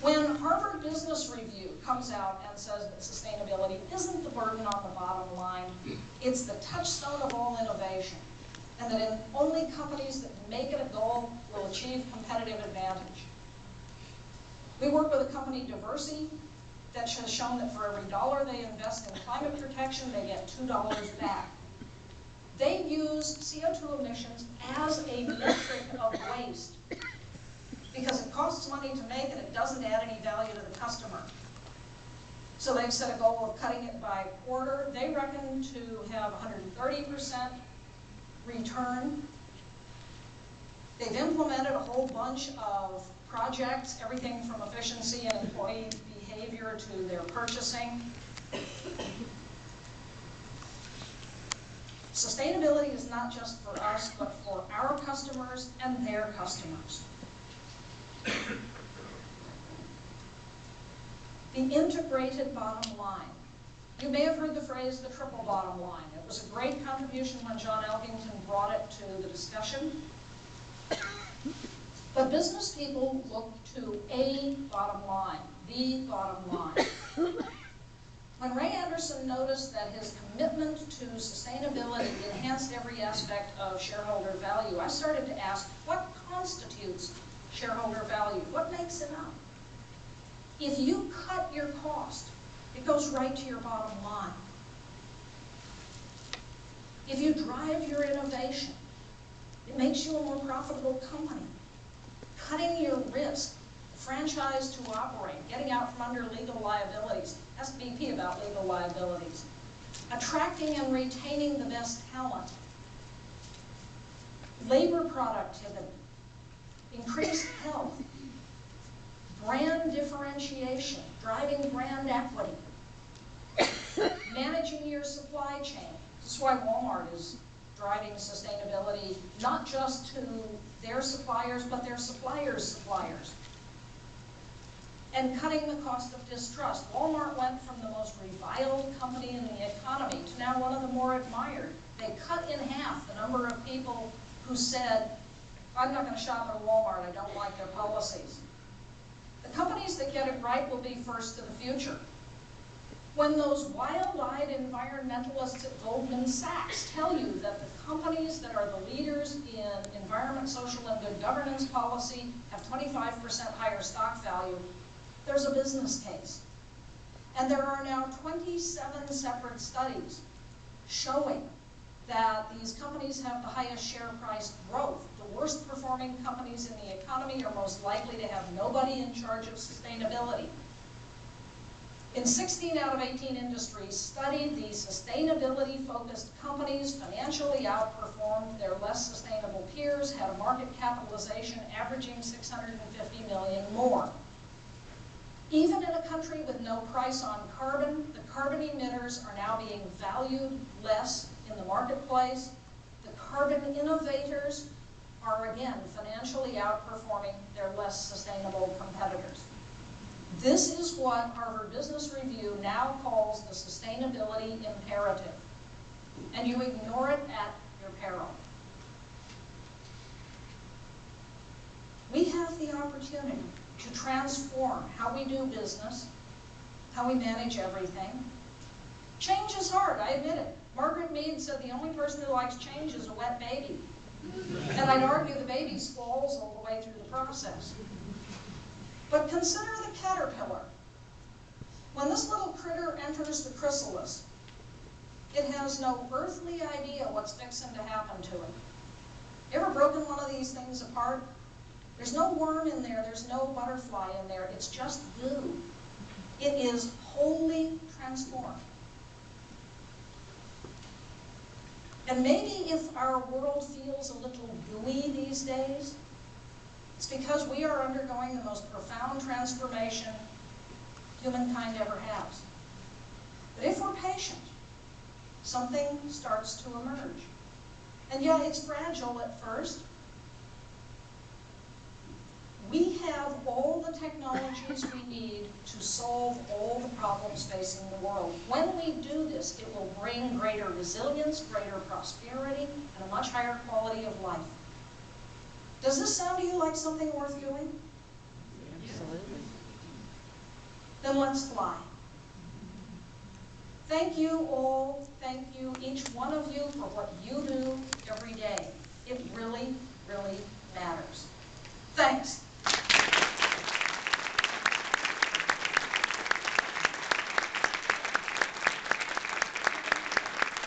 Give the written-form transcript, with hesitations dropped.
When Harvard Business Review comes out and says that sustainability isn't the burden on the bottom line, it's the touchstone of all innovation, and that only companies that make it a goal will achieve competitive advantage. We work with a company, Diversity, that has shown that for every $1 they invest in climate protection, they get $2 back. They use CO2 emissions as a metric of waste because it costs money to make and it doesn't add any value to the customer. So they've set a goal of cutting it by a quarter. They reckon to have 130% return. They've implemented a whole bunch of projects, everything from efficiency and employee behavior to their purchasing. Sustainability is not just for us, but for our customers and their customers. The integrated bottom line. You may have heard the phrase the triple bottom line. It was a great contribution when John Elkington brought it to the discussion. But business people look to a bottom line, the bottom line. When Ray Anderson noticed that his commitment to sustainability enhanced every aspect of shareholder value, I started to ask, what constitutes shareholder value? What makes it up? If you cut your cost, it goes right to your bottom line. If you drive your innovation, it makes you a more profitable company. Cutting your risk, franchise to operate, getting out from under legal liabilities, ask BP about legal liabilities, attracting and retaining the best talent, labor productivity, increased health, brand differentiation, driving brand equity, managing your supply chain. This is why Walmart is driving sustainability, not just to their suppliers, but their suppliers' suppliers. And cutting the cost of distrust. Walmart went from the most reviled company in the economy to now one of the more admired. They cut in half the number of people who said, I'm not going to shop at Walmart, I don't like their policies. The companies that get it right will be first to the future. When those wild-eyed environmentalists at Goldman Sachs tell you that the companies that are the leaders in environment, social, and good governance policy have 25% higher stock value, there's a business case. And there are now 27 separate studies showing that these companies have the highest share price growth. The worst performing companies in the economy are most likely to have nobody in charge of sustainability. In 16 out of 18 industries studied, the sustainability-focused companies financially outperformed their less sustainable peers, had a market capitalization averaging $650 million more. Even in a country with no price on carbon, the carbon emitters are now being valued less in the marketplace. The carbon innovators are, again, financially outperforming their less sustainable competitors. This is what Harvard Business Review now calls the sustainability imperative. And you ignore it at your peril. We have the opportunity to transform how we do business, how we manage everything. Change is hard, I admit it. Margaret Mead said the only person who likes change is a wet baby. And I'd argue the baby squalls all the way through the process. But consider the caterpillar. When this little critter enters the chrysalis, it has no earthly idea what's fixing to happen to it. You ever broken one of these things apart? There's no worm in there, there's no butterfly in there, it's just goo. It is wholly transformed. And maybe if our world feels a little gooey these days, it's because we are undergoing the most profound transformation humankind ever has. But if we're patient, something starts to emerge. And yeah, it's fragile at first. We have all the technologies we need to solve all the problems facing the world. When we do this, it will bring greater resilience, greater prosperity, and a much higher quality of life. Does this sound to you like something worth doing? Absolutely. then let's fly. Thank you all, thank you, each one of you, for what you do every day. It really